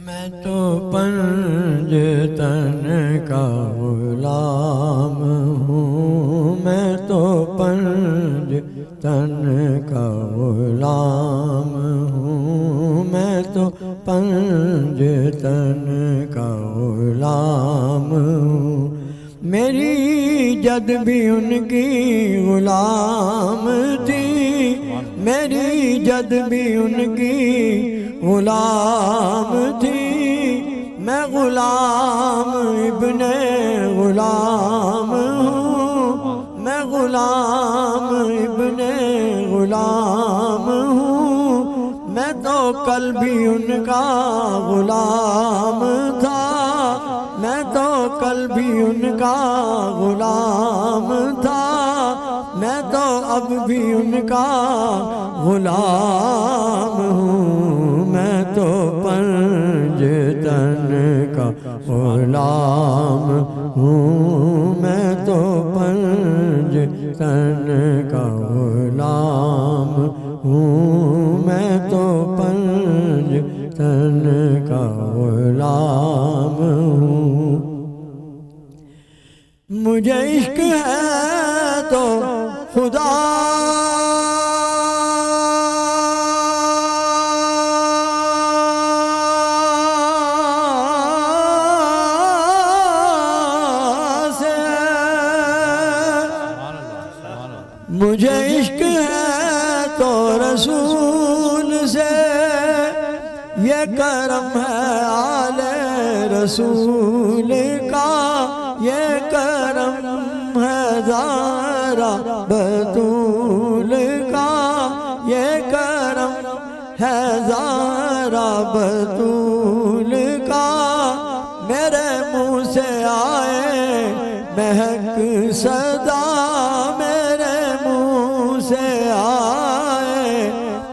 میں تو پنج تن کا غلام ہوں، میں تو پنج تن کا غلام ہوں، میں تو پنج تن کا غلام ہوں۔ میری جد بھی ان کی غلام تھی، میری جد بھی ان کی غلام تھی، میں غلام ابن غلام ہوں، میں غلام ابن غلام ہوں۔ میں تو کل بھی ان کا غلام تھا، میں تو کل بھی ان کا غلام تھا، میں تو اب بھی ان کا غلام ہوں۔ میں تو پنج تن کا غلام ہوں، میں تو پنج تن کا غلام ہوں، میں تو پنج تن کا غلام ہوں۔ مجھے عشق ہے تو خدا سے، مجھے عشق ہے تو رسول سے، یہ کرم ہے آل رسول کا، یہ کرم ہے زہرا بطول کا، یہ کرم ہے زہرا بطول کا۔ میرے منہ سے آئے مہک صدا، میرے منہ سے آئے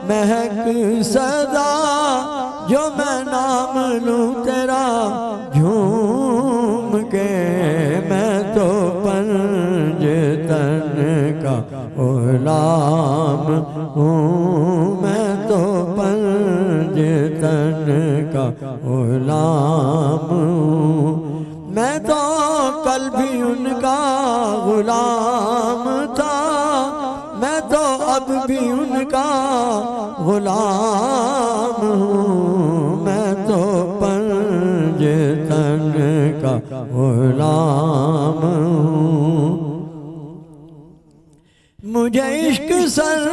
مہک صدا، جو میں نام لوں تیرا جھوم کے۔ میں تو پنج تن کا غلام ہوں، میں تو پنج تن کا غلام ہوں۔ میں تو کل بھی ان کا غلام تھا، میں تو اب بھی ان کا غلام ہوں۔ میں تو پنج تن کا غلام ہوں۔ مجھے عشق سر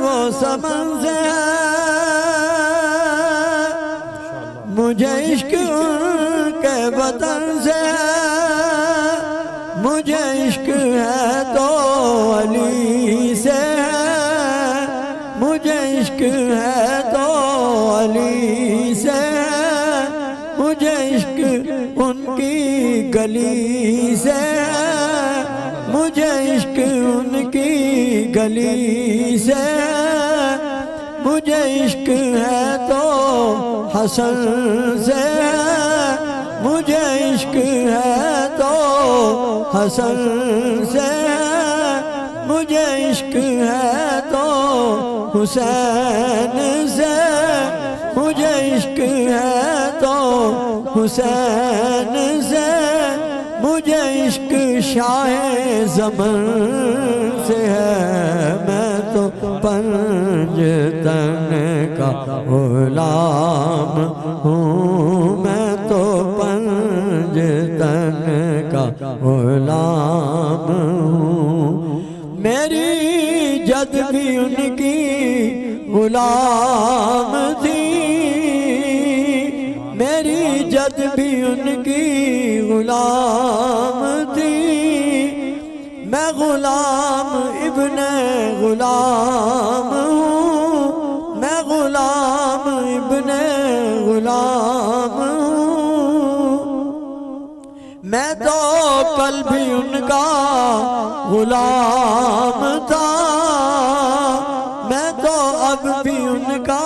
و سمن سے ہے، مجھے عشق ان کے وطن سے ہے، مجھے عشق ہے تو علی سے ہے، مجھے عشق ہے تو علی سے ہے، مجھے عشق ان کی گلی سے ہے، مجھے عشق ان کی گلی سے ہے، مجھے عشق ہے تو حسن سے ہے، مجھے عشق ہے تو حسن سے ہے، مجھے عشق ہے تو حسین سے، مجھے عشق ہے تو حسین سے، مجھے عشق شاہ زمن سے ہے۔ میں تو پنج تن کا غلام ہوں، میں تو پنج تن کا غلام ہوں۔ میری جد بھی ان کی غلام تھی، میری جد بھی ان کی غلام تھی، میں غلام ابن غلام ہوں، میں غلام ابن غلام ہوں۔ میں تو کل بھی ان کا غلام تھا، میں تو اب بھی ان کا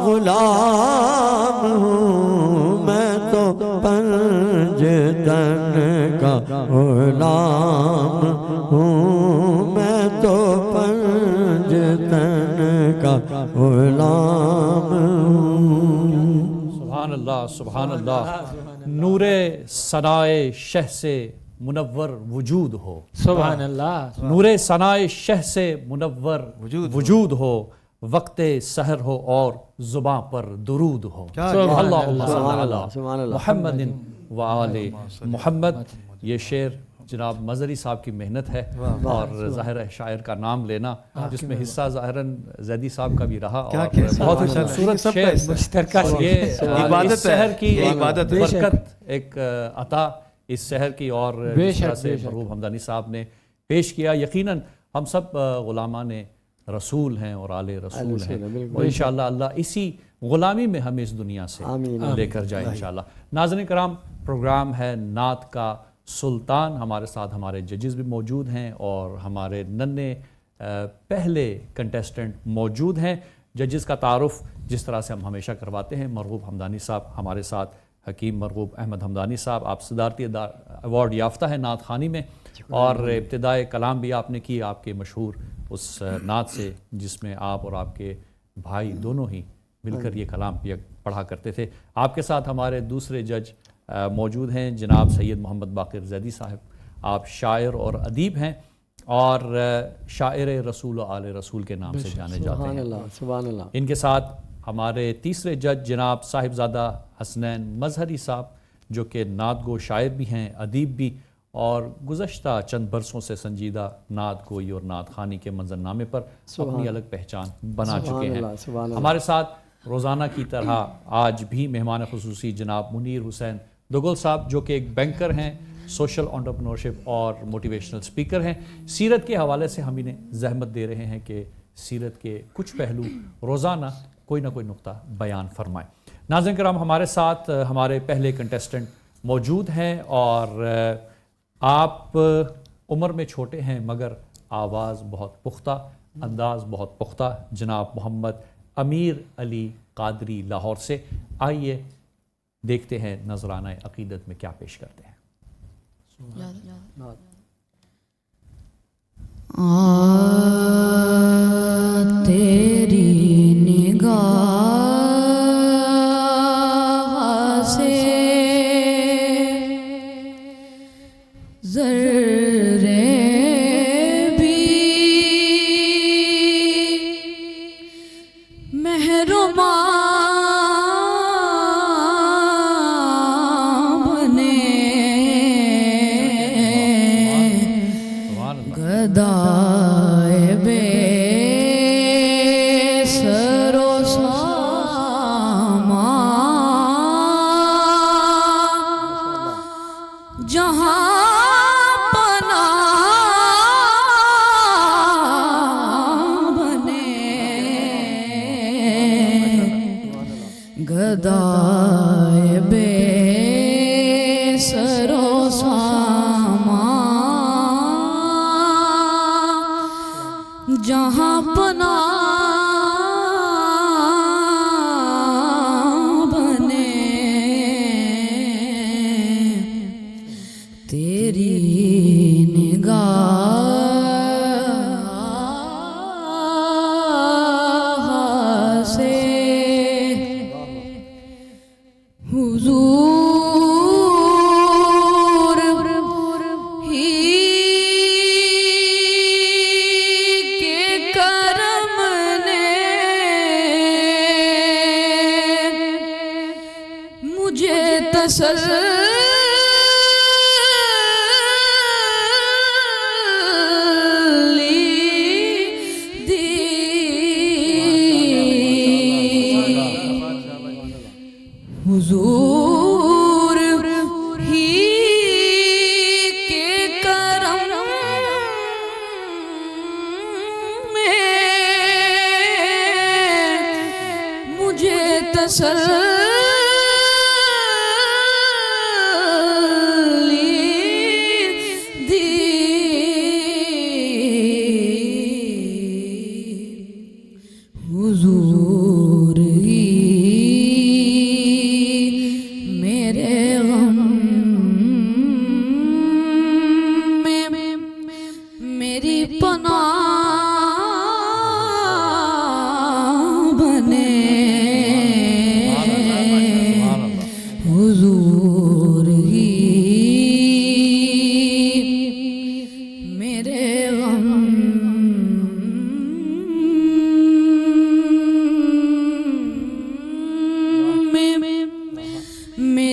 غلام ہوں۔ میں تو پنج تن کا غلام ہوں، میں تو پنج تن کا غلام ہوں۔ سبحان اللہ سبحان اللہ. نور ثنائے شہ سے منور وجود ہو. سبحان اللہ. نور ثنائے شہ سے منور وجود ہو. وقت سحر ہو اور زباں پر درود ہو. اللہم صلی علی محمد و آل محمد. یہ شعر جناب مظہری صاحب کی محنت ہے اور ظاہر ہے شاعر کا نام لینا جس میں حصہ ظاہراً زیدی صاحب کا بھی رہا اور بہت ہی خوبصورت شعر. یہ اس شہر کی برکت ایک عطا اس شہر کی اور جس طرح سے مرحوم حمدانی صاحب نے پیش کیا. یقیناً ہم سب غلامان رسول ہیں اور آل رسول ہیں اور انشاءاللہ اللہ اسی غلامی میں ہمیں اس دنیا سے لے کر جائے انشاءاللہ. ناظرین کرام پروگرام ہے نعت کا سلطان. ہمارے ساتھ ہمارے ججز بھی موجود ہیں اور ہمارے ننھے پہلے کنٹیسٹنٹ موجود ہیں. ججز کا تعارف جس طرح سے ہم ہمیشہ کرواتے ہیں. مرغوب حمدانی صاحب ہمارے ساتھ. حکیم مرغوب احمد حمدانی صاحب آپ صدارتی ایوارڈ یافتہ ہیں نعت خوانی میں اور ابتدائے کلام بھی آپ نے کی آپ کے مشہور اس نعت سے جس میں آپ اور آپ کے بھائی دونوں ہی مل کر یہ کلام پڑھا کرتے تھے. آپ کے ساتھ ہمارے دوسرے جج موجود ہیں جناب سید محمد باقر زیدی صاحب. آپ شاعر اور ادیب ہیں اور شاعر رسول و آل رسول کے نام سے جانے جاتے ہیں. سبحان اللہ. ان کے ساتھ ہمارے تیسرے جج جناب صاحبزادہ حسنین مظہری صاحب جو کہ نعت گو شاعر بھی ہیں ادیب بھی اور گزشتہ چند برسوں سے سنجیدہ نعت گوئی اور نعت خوانی کے منظرنامے پر اپنی الگ پہچان بنا چکے ہیں. ہمارے ساتھ روزانہ کی طرح آج بھی مہمان خصوصی جناب منیر حسین دگل صاحب جو کہ ایک بینکر ہیں سوشل انٹرپرینورشپ اور موٹیویشنل سپیکر ہیں. سیرت کے حوالے سے ہم انہیں زحمت دے رہے ہیں کہ سیرت کے کچھ پہلو روزانہ کوئی نہ کوئی نقطہ بیان فرمائیں. ناظرین کرام ہمارے ساتھ ہمارے پہلے کنٹیسٹنٹ موجود ہیں اور آپ عمر میں چھوٹے ہیں مگر آواز بہت پختہ انداز بہت پختہ. جناب محمد امیر علی قادری لاہور سے. آئیے دیکھتے ہیں نذرانہ عقیدت میں کیا پیش کرتے ہیں. تیری نگاہ سے ذرے بھی محروم گدائے بے سر و سامان جہاں پناہ بنے گدائے بے سر و سامان جہاں پناہ بنے تیری نگاہ سے حضور حضور ہی کے کرم میں مجھے تسلی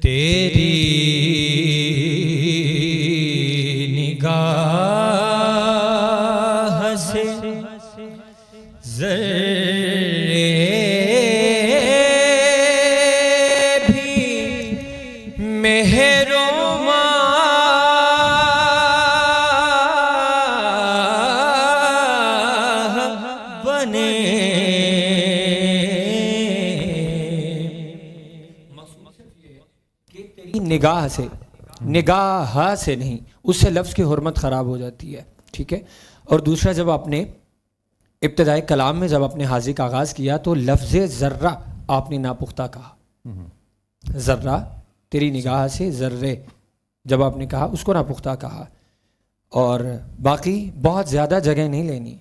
تیری نگاہ سے ذرے بھی مہرباں بنے، نگاہ سے، نگاہ سے نہیں، اس سے لفظ کی حرمت خراب ہو جاتی ہے، ٹھیک ہے. اور دوسرا، جب آپ نے ابتدائی کلام میں جب آپ نے حاضی کا آغاز کیا تو لفظ ذرہ آپ نے ناپختہ کہا. ذرہ تیری نگاہ سے ذرے جب آپ نے کہا اس کو ناپختہ کہا. اور باقی بہت زیادہ جگہ نہیں لینی،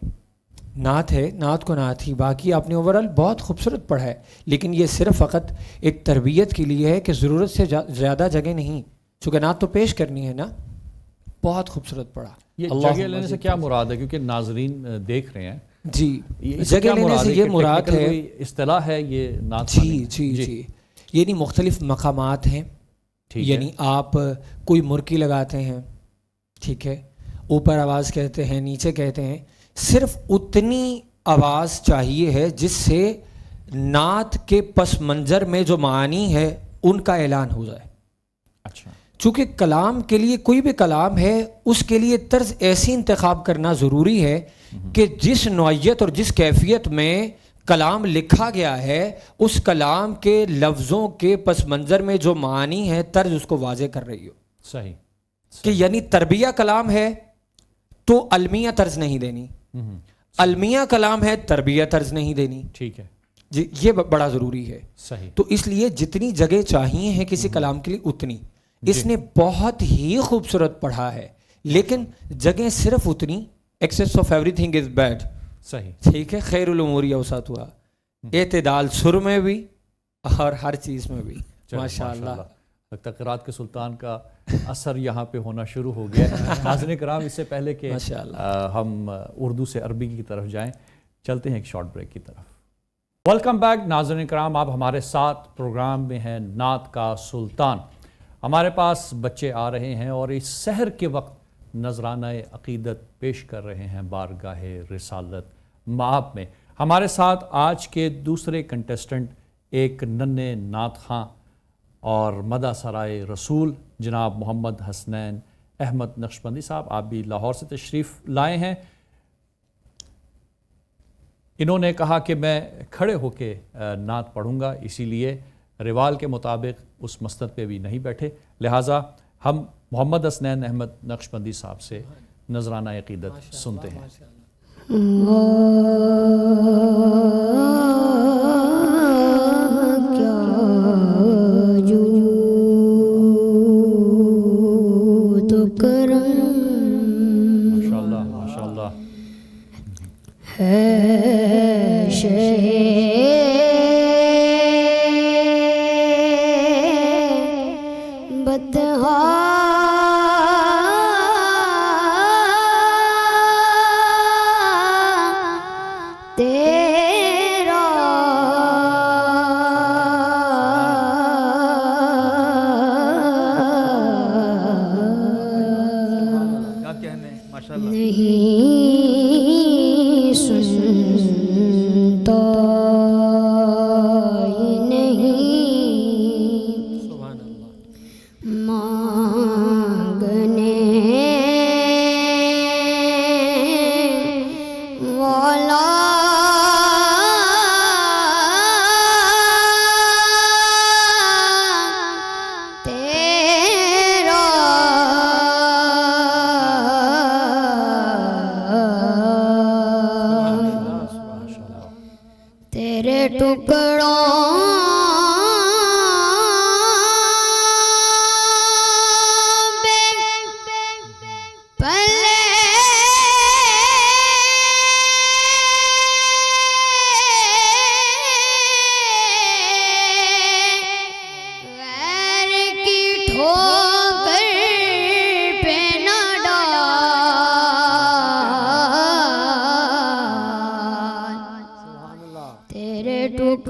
نعت ہے، نعت کو نعت ہی، باقی آپ نے اوورال بہت خوبصورت پڑھا ہے، لیکن یہ صرف فقط ایک تربیت کے لیے ہے کہ ضرورت سے زیادہ جگہ نہیں، چونکہ نعت تو پیش کرنی ہے نا. بہت خوبصورت پڑھا. یہ جگہ لینے سے کیا مراد ہے؟ کیونکہ ناظرین دیکھ رہے ہیں. جی، جگہ لینے سے یہ مراد ہے، اصطلاح ہے یہ نعت. جی یعنی مختلف مقامات ہیں، یعنی آپ کوئی مرکی لگاتے ہیں، ٹھیک ہے، اوپر آواز کہتے ہیں، نیچے کہتے ہیں، صرف اتنی آواز چاہیے ہے جس سے نعت کے پس منظر میں جو معانی ہے ان کا اعلان ہو جائے. اچھا. چونکہ کلام کے لیے، کوئی بھی کلام ہے اس کے لیے طرز ایسی انتخاب کرنا ضروری ہے کہ جس نوعیت اور جس کیفیت میں کلام لکھا گیا ہے اس کلام کے لفظوں کے پس منظر میں جو معانی ہے طرز اس کو واضح کر رہی ہو. صحیح. کہ یعنی تربیہ کلام ہے تو المیہ طرز نہیں دینی، المیہ کلام ہے تربیہ طرز نہیں دینی. ٹھیک ہے جی، یہ بڑا ضروری ہے. صحیح. تو اس لیے جتنی جگہ چاہیے ہیں کسی کلام کے لیے اتنی. اس نے بہت ہی خوبصورت پڑھا ہے، لیکن جگہ صرف اتنی. Access of every thing is bad. صحیح. ٹھیک ہے، خیر الامور اوسطها، اعتدال سر میں بھی اور ہر چیز میں بھی. ماشاء اللہ. تقرات کے سلطان کا اثر یہاں پہ ہونا شروع ہو گیا ہے. ناظرین کرام، اس سے پہلے کہ ہم اردو سے عربی کی طرف جائیں، چلتے ہیں ایک شارٹ بریک کی طرف. ویلکم بیک ناظرین کرام، آپ ہمارے ساتھ پروگرام میں ہیں نعت کا سلطان. ہمارے پاس بچے آ رہے ہیں اور اس سحر کے وقت نذرانہ عقیدت پیش کر رہے ہیں بارگاہ رسالت مآب میں. ہمارے ساتھ آج کے دوسرے کنٹیسٹنٹ ایک ننھے نعت خواں اور مدح سرائے رسول جناب محمد حسنین احمد نقشبندی صاحب. آپ بھی لاہور سے تشریف لائے ہیں. انہوں نے کہا کہ میں کھڑے ہو کے نعت پڑھوں گا، اسی لیے روال کے مطابق اس مسند پہ بھی نہیں بیٹھے، لہٰذا ہم محمد حسنین احمد نقشبندی صاحب سے نذرانہ عقیدت سنتے ہیں. ماشاءاللہ ماشاءاللہ. تیرا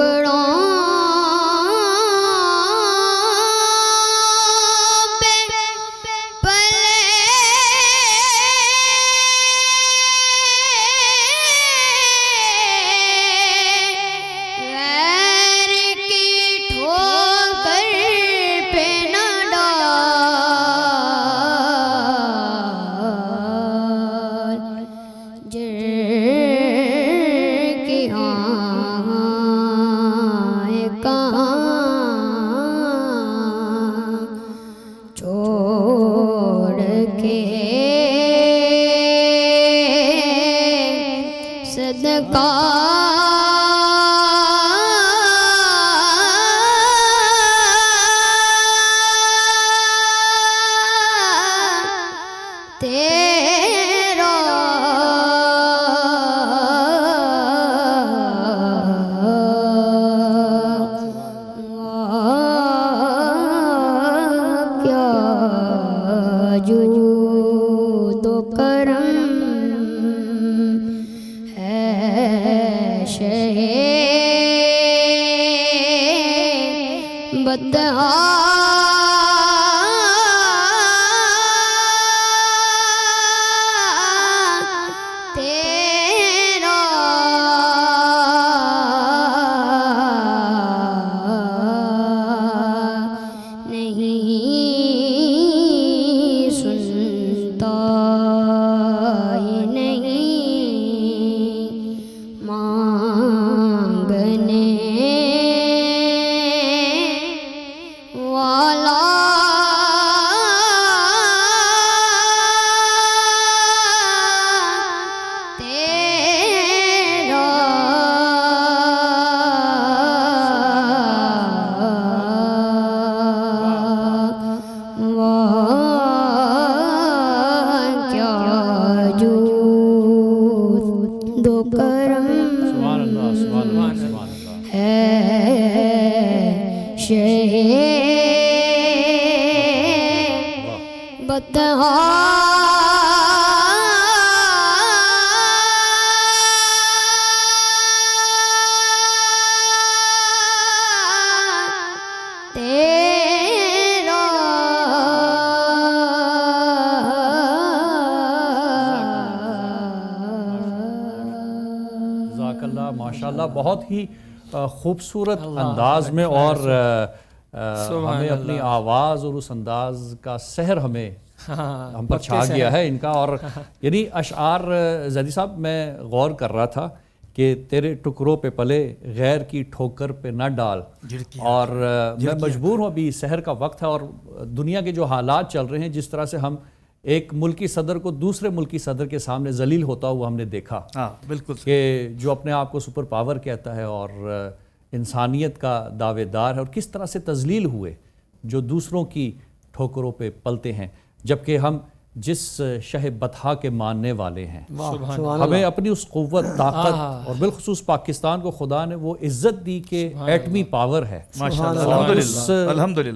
ٹکڑوں پہ پلے غیر کی ٹھوکر پہ نہ ڈال جر کی چھوڑ کے صدقہ تیرا کیا جود و کرم ہے شہ بدعا تیرا نہیں سنتا ہی نہیں مانگنے والا تیرا کیا جود و کرم سبحان اللہ سبحان اللہ سبحان اللہ. ہے شہ بدعا تیرا جزاک اللہ ماشاء اللہ. بہت ہی خوبصورت انداز میں اور ہمیں اپنی آواز اور اس انداز کا سحر ہمیں ہم پر چھا گیا ہے ان کا. اور یعنی اشعار زیدی صاحب میں غور کر رہا تھا کہ تیرے ٹکڑوں پہ پلے غیر کی ٹھوکر پہ نہ ڈال. اور میں مجبور ہوں، ابھی سحر کا وقت ہے اور دنیا کے جو حالات چل رہے ہیں، جس طرح سے ہم ایک ملکی صدر کو دوسرے ملکی صدر کے سامنے ذلیل ہوتا ہوا ہم نے دیکھا. بالکل کہ جو اپنے آپ کو سپر پاور کہتا ہے اور انسانیت کا دعوے دار ہے، اور کس طرح سے تذلیل ہوئے جو دوسروں کی ٹھوکروں پہ پلتے ہیں، جبکہ ہم جس شہ بطحا کے ماننے والے ہیں. ہمیں اپنی اس قوت، طاقت اور بالخصوص پاکستان کو خدا نے وہ عزت دی کہ ایٹمی پاور ہے. اس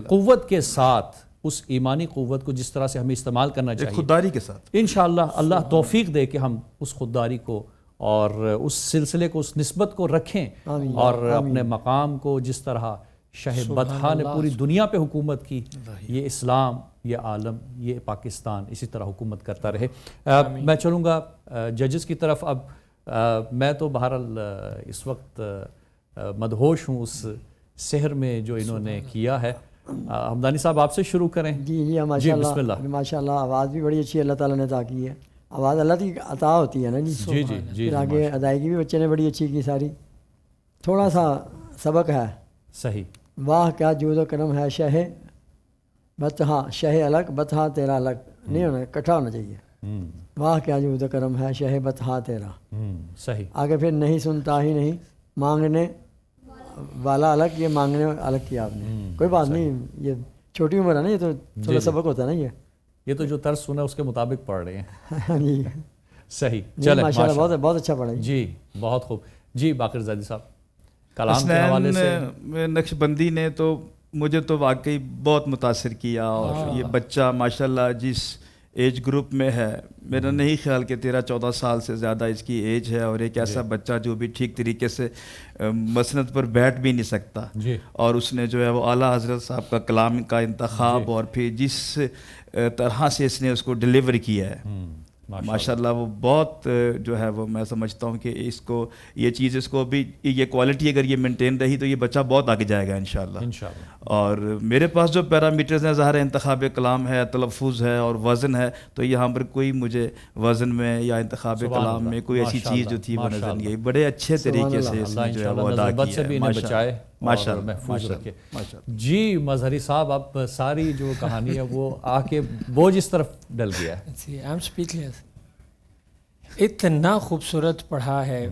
قوت کے ساتھ، اس ایمانی قوت کو جس طرح سے ہمیں استعمال کرنا چاہیے، خودداری کے ساتھ انشاءاللہ اللہ توفیق دے کہ ہم اس خودداری کو اور اس سلسلے کو، اس نسبت کو رکھیں اور اپنے مقام کو جس طرح شہ بطحا نے پوری دنیا پہ حکومت کی، یہ اسلام، یہ عالم، یہ پاکستان اسی طرح حکومت کرتا رہے. میں چلوں گا ججز کی طرف. اب میں تو بہرحال اس وقت مدہوش ہوں اس سحر میں جو انہوں نے کیا ہے. حمدانی صاحب آپ سے شروع کریں. جی ماشاء اللہ ماشاء اللہ. آواز بھی بڑی اچھی اللہ تعالیٰ نے عطا کی ہے. آواز اللہ کی عطا ہوتی ہے نا جی. جی جی جی. آگے ادائیگی بھی بچے نے بڑی اچھی کی ساری. تھوڑا سا سبق ہے. صحیح. واہ کیا جود و کرم ہے شہ بطحا، شہ الگ بطحا تیرا الگ نہیں ہونا، اکٹھا ہونا چاہیے. واہ کیا جود و کرم ہے شہ بطحا تیرا. صحیح. آگے پھر نہیں سنتا ہی نہیں، مانگنے والا الگ، یہ مانگنے الگ کیا آپ نے. کوئی بات نہیں، یہ چھوٹی عمر ہے نا، یہ تو تھوڑا سبق ہوتا ہے نا. یہ تو جو طرز سنا ہے اس کے مطابق پڑھ رہے ہیں. جی صحیح. چلیں ماشاءاللہ بہت اچھا پڑھا جی. بہت خوب. جی باقر زادی صاحب، کلام کے حوالے سے نقش بندی نے تو مجھے تو واقعی بہت متاثر کیا. اور یہ بچہ ماشاءاللہ جس ایج گروپ میں ہے. میرا نہیں خیال کہ 13-14 سال سے زیادہ اس کی ایج ہے, اور ایک ایسا بچہ جو بھی ٹھیک طریقے سے مسند پر بیٹھ بھی نہیں سکتا, اور اس نے جو ہے وہ اعلیٰ حضرت صاحب کا کلام کا انتخاب اور پھر جس طرح سے اس نے اس کو ڈیلیور کیا ہے, ماشاءاللہ وہ بہت جو ہے وہ میں سمجھتا ہوں کہ اس کو یہ چیز اس کو بھی یہ کوالٹی اگر یہ مینٹین رہی تو یہ بچہ بہت آگے جائے گا انشاءاللہ. اور میرے پاس جو پیرامیٹرز ہیں, ظاہر ہے انتخاب کلام ہے, تلفظ ہے اور وزن ہے, تو یہاں پر کوئی مجھے وزن میں یا انتخاب کلام میں کوئی ایسی چیز جو تھی وہ نظر نہیں آئی. بڑے اچھے طریقے سے اس نے جو ہے وہ ادا کیا ہے. ماشاءاللہ محفوظ رکھے. جی مظہری صاحب, اب ساری جو کہانی ہے وہ آ کے بوجھ اس طرف ڈل گیا ہے. جی آئی ایم اسپیکلیس. اتنا خوبصورت پڑھا ہے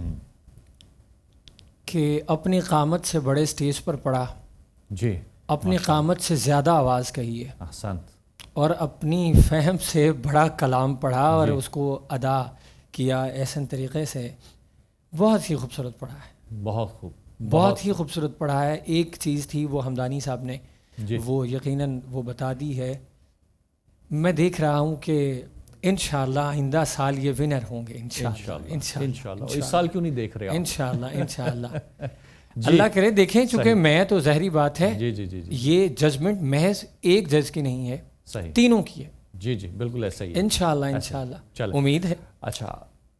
کہ اپنی قامت سے بڑے اسٹیج پر پڑھا, جی اپنی قامت سے زیادہ آواز کہی ہے, احسنت, اور اپنی فہم سے بڑا کلام پڑھا اور اس کو ادا کیا ایسے طریقے سے. بہت ہی خوبصورت پڑھا ہے, بہت خوب, بہت ہی خوبصورت پڑھا ہے. ایک چیز تھی وہ حمدانی صاحب نے وہ یقیناً وہ بتا دی ہے. میں دیکھ رہا ہوں کہ انشاءاللہ آئندہ سال یہ ونر ہوں گے انشاءاللہ. اس سال کیوں نہیں دیکھ رہے آپ؟ انشاءاللہ اللہ کرے دیکھیں, چونکہ میں تو ظاہری بات ہے جی جی جی یہ ججمنٹ محض ایک جج کی نہیں ہے, صحیح, تینوں کی ہے. جی جی بالکل ایسا ہی ہے انشاءاللہ امید ہے. اچھا,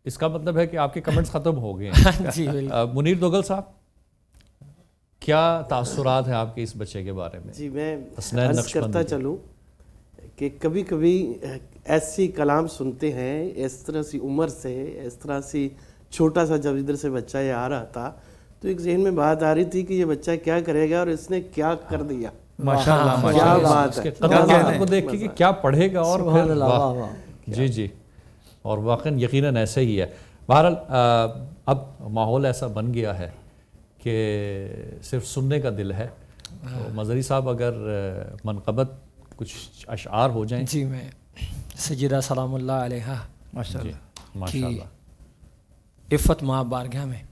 اس کا مطلب ہے کہ آپ کے کمنٹس ختم ہو گئے ہیں. جی منیر دوگل صاحب, کیا تاثرات ہیں آپ کے اس بچے کے بارے میں؟ جی میں عرض کرتا چلوں کہ کبھی کبھی ایسی کلام سنتے ہیں اس طرح سی عمر سے, اس طرح سی چھوٹا سا, جب ادھر سے بچہ یہ آ رہا تھا تو ایک ذہن میں بات آ رہی تھی کہ یہ بچہ کیا کرے گا اور اس نے کیا کر دیا. ماشاءاللہ کیا بات ہے, قدرات کو دیکھ کے کیا پڑھے گا, اور پھر جی جی, اور واقعاً یقیناً ایسے ہی ہے. بہرحال اب ماحول ایسا بن گیا ہے کہ صرف سننے کا دل ہے. مظہری صاحب اگر منقبت کچھ اشعار ہو جائیں. جی میں سیدہ سلام اللہ علیہا ماشاءاللہ عفت ماں بارگاہ میں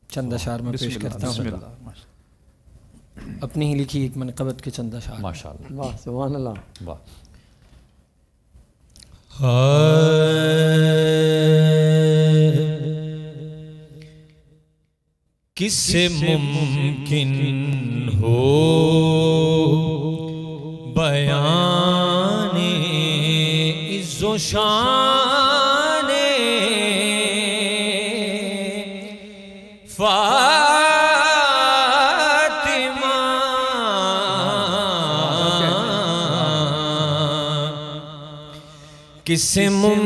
چند اشعار میں پیش کرتا ہوں. اپنی ہی لکھی ایک منقبت کے چند اشعار. ماشاءاللہ, واہ سبحان اللہ, واہ. کس سے ممکن ہو بیان عز و شان فاطمہ, کس سے ممکن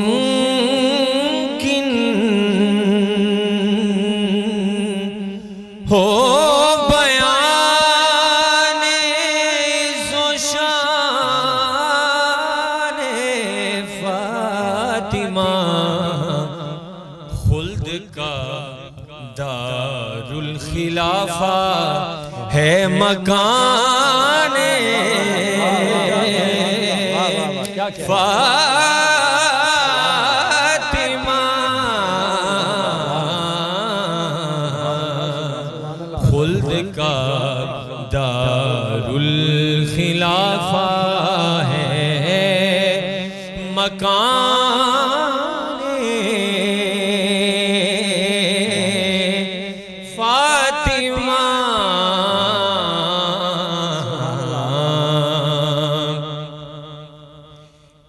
ہو بیان عز و شان فاطمہ, خلد کا دار الخلافہ ہے مکان فاطمہ, خلد کا دار الخلافہ ہے مکان فاطمہ.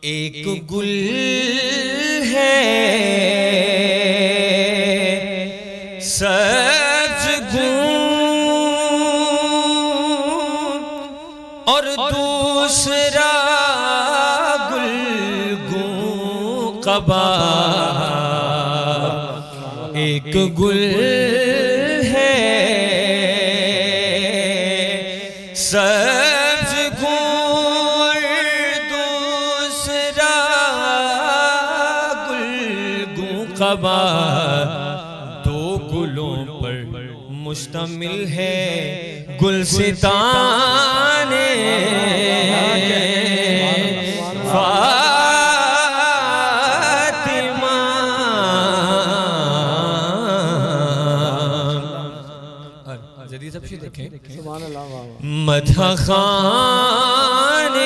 ایک گل ہے سبز گون اور دوسرا گلگون قبا. ایک گل ہے سبز گون, دوسرا گلگون قبا. دو گلوں پر مشتمل ہے گلستان فاطمہ. جدید سب چیز دیکھیں سبحان اللہ, مدح خان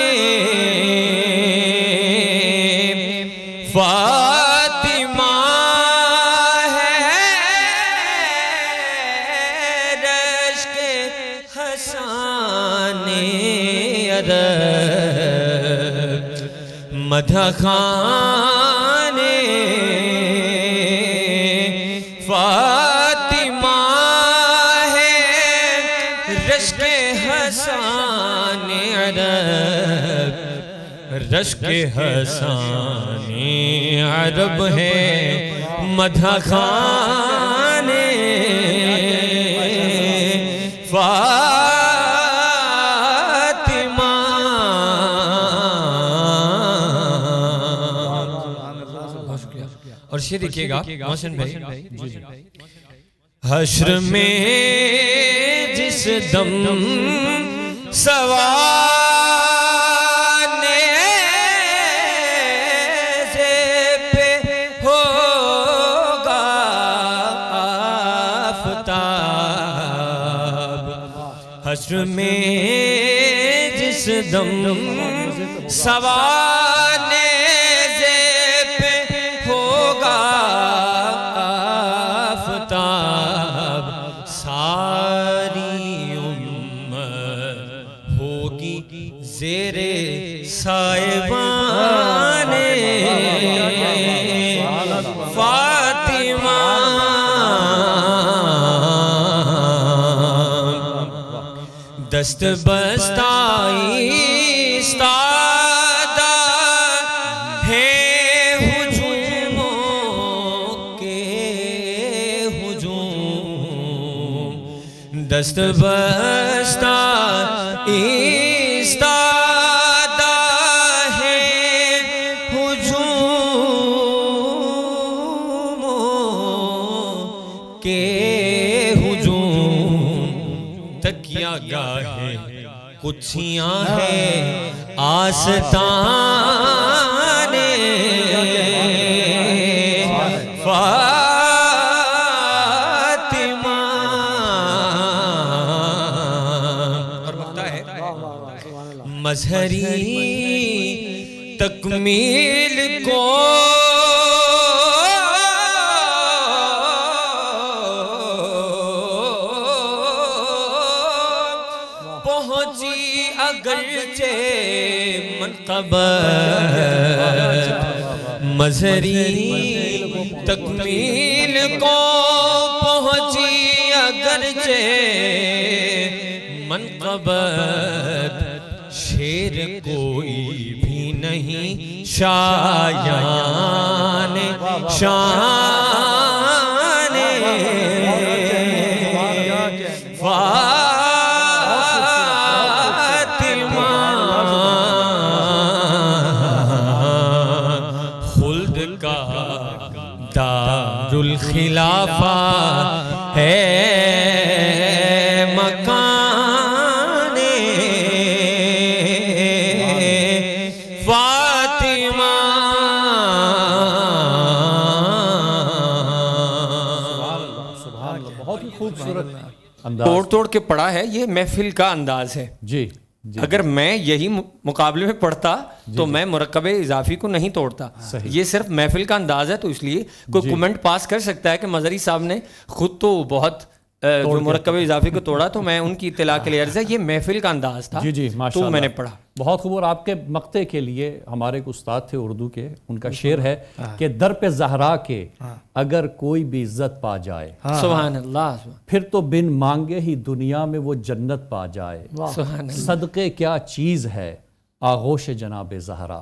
حسان عرب مدح خان فاطمہ ہے رشک حسان عرب رشک حسان عرب ہے مدح خان فاطمہ اور شیر دیکھیے گا محسن بھائی. حشر میں جس دم سوانے پہ ہوگا آفتاب حشر میں جس دم سوانے پہ ہوگا آفتاب ساری امت ہوگی زیر سائبان فاطمہ دست بستہ ایستادہ ہے ہجوموں کے ہجوم دست بستہ ایستادہ ہے ہجوموں کے ہجوم تکیہ گاہے کچھیاں ہیں آستان فاطمہ اور بکتا ہے مظہری تکمیل کو پہنچی اگرچہ منقبت مظہری تکمیل کو پہنچی اگرچہ منقبت شیر کوئی بھی نہیں شایان شان فاطمہ خلد کا دار الخلافہ ہے مکان فاطمہ بہت ہی خوبصورت توڑ توڑ کے پڑھا ہے. یہ محفل کا انداز ہے. جی اگر میں یہی مقابلے میں پڑھتا تو میں مرکب اضافی کو نہیں توڑتا. یہ صرف محفل کا انداز ہے, تو اس لیے کوئی کومنٹ پاس کر سکتا ہے کہ مظہری صاحب نے خود تو بہت جو مرکب اضافی کو توڑا, تو میں ان کی اطلاع کے لیے عرض ہے یہ محفل کا انداز تھا. جی جی ماشاء تو اللہ میں نے پڑھا بہت خوب. اور آپ کے مقطع کے لیے ہمارے ایک استاد تھے اردو کے, ان کا شعر ہے کہ در پہ زہرا کے اگر کوئی بھی عزت پا جائے, سبحان اللہ, پھر تو بن مانگے ہی دنیا میں وہ جنت پا جائے. صدقے کیا چیز ہے آغوش جناب زہرا,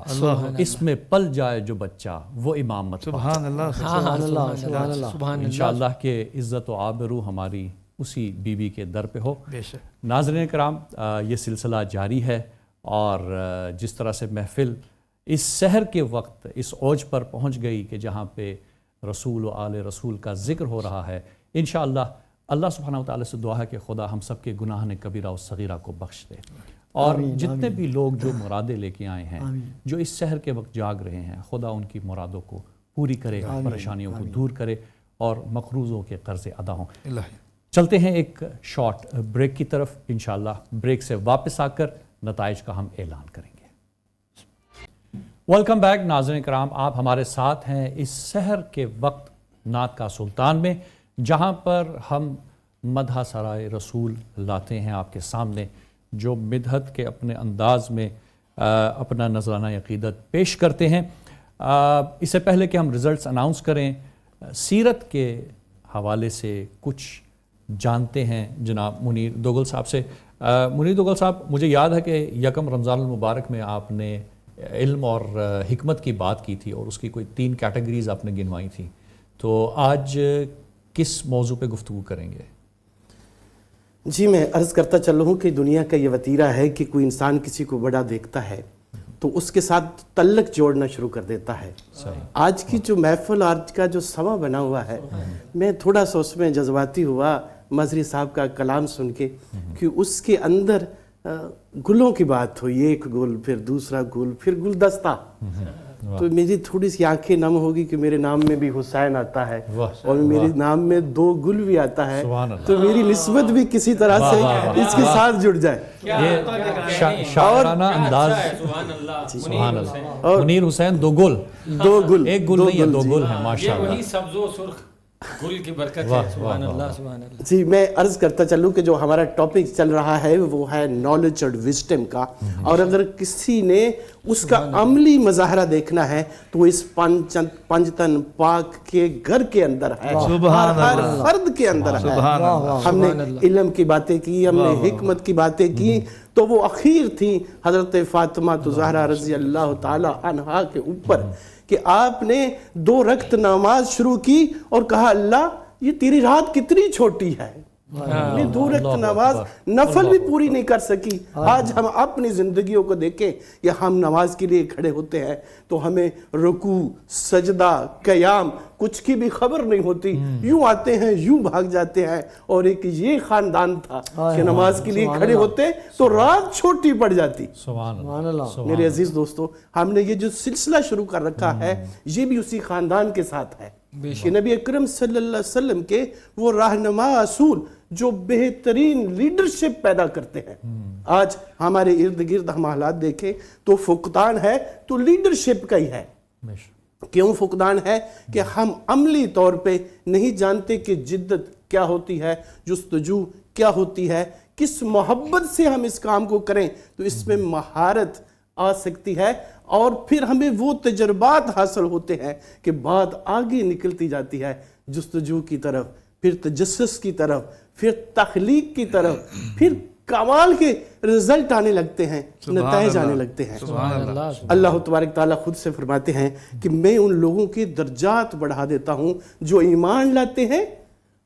اس میں پل جائے جو بچہ وہ امامت. سبحان اللہ سبحان اللہ سبحان اللہ سبحان انشاءاللہ کہ عزت و آبرو ہماری اسی بی بی کے در پہ ہو. بے شک. ناظرین کرام, یہ سلسلہ جاری ہے, اور جس طرح سے محفل اس سحر کے وقت اس اوج پر پہنچ گئی کہ جہاں پہ رسول و آل رسول کا ذکر ہو رہا ہے, انشاءاللہ اللہ سبحانہ وتعالی سے دعا ہے کہ خدا ہم سب کے گناہان کبیرہ و صغیرہ کو بخش دے, اور جتنے بھی لوگ جو مرادیں لے کے آئے ہیں, جو اس سحر کے وقت جاگ رہے ہیں, خدا ان کی مرادوں کو پوری کرے, پریشانیوں کو دور کرے, اور مقروضوں کے قرض ادا ہوں. چلتے ہیں ایک شارٹ بریک کی طرف. انشاءاللہ بریک سے واپس آ کر نتائج کا ہم اعلان کریں گے. ویلکم بیک ناظرین کرام, آپ ہمارے ساتھ ہیں اس سحر کے وقت نعت کا سلطان میں, جہاں پر ہم مدح سرائے رسول لاتے ہیں آپ کے سامنے، جو مدحت کے اپنے انداز میں اپنا نذرانہ عقیدت پیش کرتے ہیں۔ اس سے پہلے کہ ہم رزلٹس اناؤنس کریں، سیرت کے حوالے سے کچھ جانتے ہیں جناب منیر دوگل صاحب سے۔ منیر دوگل صاحب، مجھے یاد ہے کہ یکم رمضان المبارک میں آپ نے علم اور حکمت کی بات کی تھی اور اس کی کوئی 3 کیٹیگریز آپ نے گنوائی تھی، تو آج کس موضوع پہ گفتگو کریں گے؟ جی میں عرض کرتا چل رہا ہوں کہ دنیا کا یہ وتیرہ ہے کہ کوئی انسان کسی کو بڑا دیکھتا ہے تو اس کے ساتھ تعلق جوڑنا شروع کر دیتا ہے۔ آج کی جو محفل، آج کا جو سما بنا ہوا ہے، میں تھوڑا سا اس میں جذباتی ہوا مظہری صاحب کا کلام سن کے، کہ اس کے اندر گلوں کی بات ہوئی، ایک گل، پھر دوسرا گل، پھر گلدستہ، تو میری تھوڑی سی آنکھیں نم ہوگی کہ میرے نام میں بھی حسین آتا ہے اور میرے نام میں 2 گل بھی آتا ہے، تو میری نسبت بھی کسی طرح سے اس کے ساتھ جڑ جائے۔ یہ شاعرانہ انداز، سبحان اللہ۔ منیر حسین 2 گل، 2 گل، ایک گل نہیں ہے، 2 گل ہیں، ماشاءاللہ۔ وہی سبز و سرخ گل کی برکت ہے، سبحان اللہ سبحان اللہ۔ جی میں عرض کرتا چلوں کہ جو ہمارا ٹاپک چل رہا ہے وہ ہے نالج اور وزڈم کا، اور اگر کسی نے اس کا عملی مظاہرہ دیکھنا ہے تو اس پنجتن پاک کے گھر کے اندر ہے، ہر فرد کے اندر ہے۔ ہم نے علم کی باتیں کی، ہم نے حکمت کی باتیں کی، تو وہ اخیر تھی حضرت فاطمہ زہرا رضی اللہ تعالی عنہا کے اوپر، کہ آپ نے 2 رکعت نماز شروع کی اور کہا اللہ یہ تیری رات کتنی چھوٹی ہے، یہ 2 رکعت نماز نفل بھی پوری نہیں کر سکی۔ آج ہم اپنی زندگیوں کو دیکھیں کہ ہم نماز کے لیے کھڑے ہوتے ہیں تو ہمیں رکوع، سجدہ، قیام کچھ کی بھی خبر نہیں ہوتی، یوں آتے ہیں یوں بھاگ جاتے ہیں۔ اور ایک یہ خاندان تھا کہ نماز کے لیے کھڑے ہوتے تو رات چھوٹی پڑ جاتی۔ سبحان اللہ۔ میرے عزیز دوستو، ہم نے یہ جو سلسلہ شروع کر رکھا ہے یہ بھی اسی خاندان کے ساتھ ہے کہ نبی اکرم صلی اللہ علیہ وسلم کے وہ رہنما اصول جو بہترین لیڈرشپ پیدا کرتے ہیں۔ آج ہمارے ارد گرد ہم حالات دیکھیں تو فقدان ہے تو لیڈرشپ کا ہی ہے۔ کیوں فقدان ہے؟ کہ ہم عملی طور پہ نہیں جانتے کہ جدت کیا ہوتی ہے، جستجو کیا ہوتی ہے، کس محبت سے ہم اس کام کو کریں تو اس میں مہارت آ سکتی ہے، اور پھر ہمیں وہ تجربات حاصل ہوتے ہیں کہ بات آگے نکلتی جاتی ہے جستجو کی طرف، پھر تجسس کی طرف، پھر تخلیق کی طرف، پھر کمال کے رزلٹ آنے لگتے ہیں، نتائج آنے لگتے ہیں۔ اللہ تبارک تعالیٰ خود سے فرماتے ہیں کہ میں ان لوگوں کے درجات بڑھا دیتا ہوں جو ایمان لاتے ہیں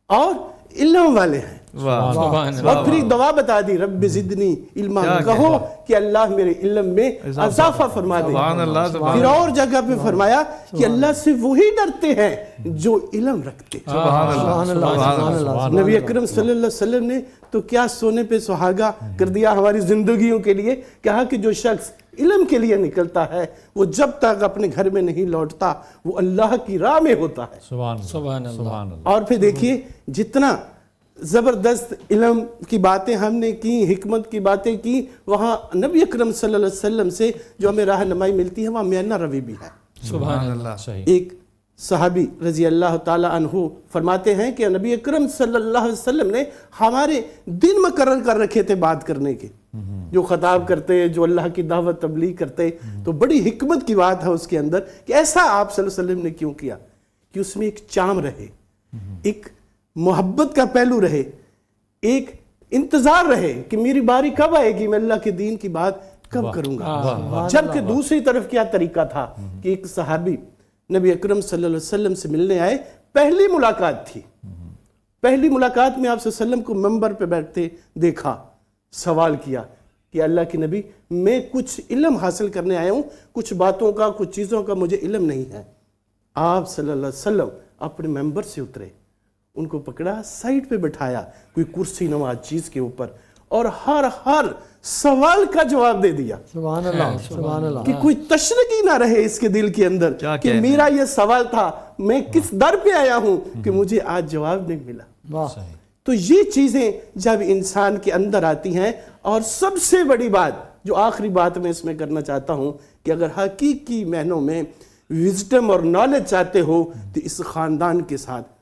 اور علم والے ہیں۔ اور پھر ایک دعا بتا دی، رب زدنی علما، کہو کہ اللہ میرے علم میں اضافہ فرما دے۔ پھر اور جگہ پہ فرمایا کہ اللہ سے وہی ڈرتے ہیں جو علم رکھتے۔ نبی اکرم صلی اللہ علیہ وسلم نے تو کیا سونے پہ سہاگا کر دیا ہماری زندگیوں کے لیے، کہا کہ جو شخص علم کے لیے نکلتا ہے وہ جب تک اپنے گھر میں نہیں لوٹتا وہ اللہ کی راہ میں ہوتا ہے۔ سبحان اللہ۔ اور پھر دیکھیے جتنا زبردست علم کی باتیں ہم نے کی، حکمت کی باتیں کی، وہاں نبی اکرم صلی اللہ علیہ وسلم سے جو ہمیں رہنمائی ملتی ہے وہاں میانہ روی بھی ہے۔ سبحان اللہ۔ ایک صحابی رضی اللہ تعالی عنہ فرماتے ہیں کہ نبی اکرم صلی اللہ علیہ وسلم نے ہمارے دن مقرر کر رکھے تھے بات کرنے کے، جو خطاب کرتے، جو اللہ کی دعوت تبلیغ کرتے، تو بڑی حکمت کی بات ہے اس کے اندر کہ ایسا آپ صلی اللہ علیہ وسلم نے کیوں کیا کہ اس میں ایک چام رہے، ایک محبت کا پہلو رہے، ایک انتظار رہے کہ میری باری کب آئے گی، میں اللہ کے دین کی بات کب کروں گا۔ جبکہ دوسری طرف کیا طریقہ تھا کہ ایک صحابی نبی اکرم صلی اللہ علیہ وسلم سے ملنے آئے، پہلی ملاقات تھی، پہلی ملاقات میں آپ صلی اللہ علیہ وسلم کو منبر پہ بیٹھتے دیکھا، سوال کیا کہ اللہ کے نبی میں کچھ علم حاصل کرنے آیا ہوں، کچھ باتوں کا، کچھ چیزوں کا مجھے علم نہیں ہے۔ آپ صلی اللہ علیہ وسلم اپنے منبر سے اترے، ان کو پکڑا، سائٹ پہ بٹھایا کوئی کرسی نما چیز کے اوپر، اور ہر سوال کا جواب دے دیا۔ سبحان اللہ، سبحان اللہ۔ کہ کوئی تشنگی نہ رہے اس کے دل کے اندر کہ میرا یہ سوال تھا، میں کس در پہ آیا ہوں کہ مجھے آج جواب نہیں ملا۔ تو یہ چیزیں جب انسان کے اندر آتی ہیں، اور سب سے بڑی بات جو آخری بات میں اس میں کرنا چاہتا ہوں کہ اگر حقیقی معنوں میں وزڈم اور نالج چاہتے ہو تو اس خاندان کے ساتھ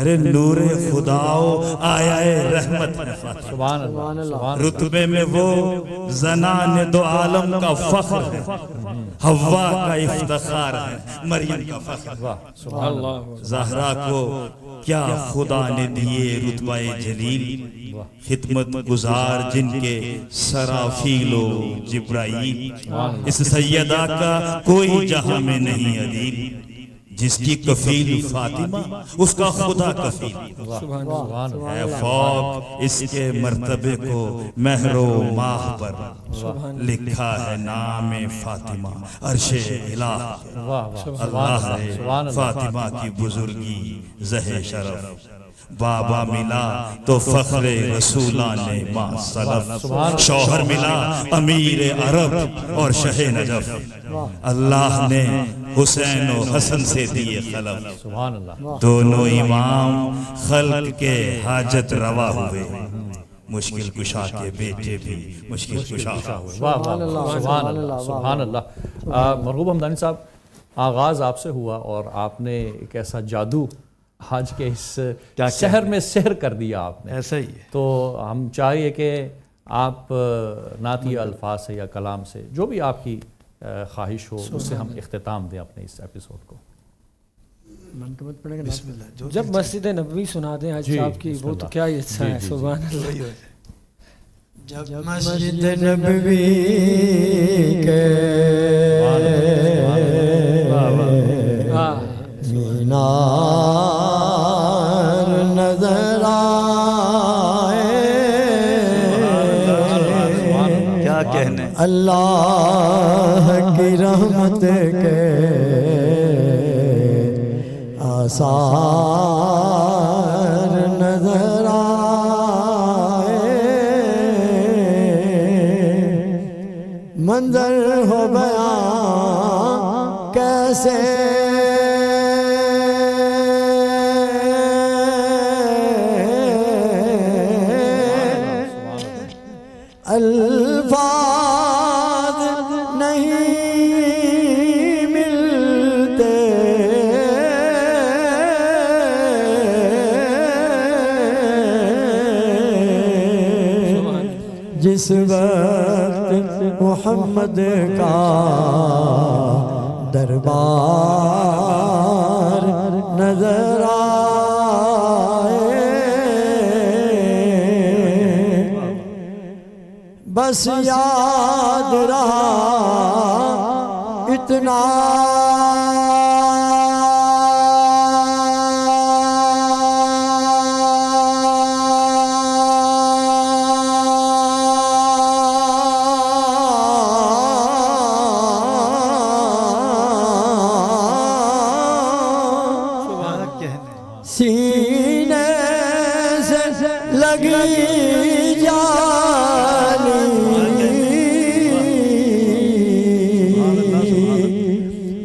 ارے نور خداؤ آیا رحمت ہے فاطمہ. سبحان اللہ سبحان رتبے میں وہ زنان دو عالم کا فخر ہے, حوا کا افتخار ہے, مریم کا فخر ہے. سبحان اللہ زہرا کو کیا خدا نے دیے رتبہ جلیل, خدمت گزار جن کے سرافیل و جبرائیل. اس سیدہ کا کوئی جہاں میں نہیں عدیل, جس کی کفیل فاطمہ اس کا خدا کفیل. اے فوق اس کے مرتبے کو مہر و ماہ پر لکھا ہے نام فاطمہ عرش الہ. اللہ ہے فاطمہ کی بزرگی زہ شرف, بابا ملا تو فخر رسولان ماں سلف, شوہر ملا امیر عرب اور شہ نجف, اللہ نے حسین و حسن سے دیے خلف. دونوں امام خلق کے حاجت روا ہوئے, مشکل کشا کے بیٹے بھی مشکل کشا ہوئے. سبحان اللہ سبحان اللہ. مرغوب حمدانی صاحب, آغاز آپ سے ہوا اور آپ نے ایک ایسا جادو آج کے اس شہر میں سحر کر دیا آپ نے. ایسا ہی ہے. تو ہم چاہیے کہ آپ نعتیہ الفاظ سے یا کلام سے جو بھی آپ کی خواہش ہو اس سے ہم اختتام دیں اپنے اس ایپیسوڈ کو. جب مسجد نبوی سنا دیں آج صاحب کی, وہ تو کیا حصہ ہے. سبحان اللہ. جب مسجد نبوی کے مینار نظر آئے, کیا کہنے, اللہ کی رحمت کے آثار نظر آئے, منظر ہو بیان کیسے الفاظ نہیں ملتے, جس وقت محمد کا دربار نظر آئے, بس یاد رہا اتنا سینے سے لگی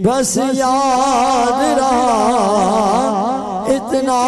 بس یاد رہا اتنا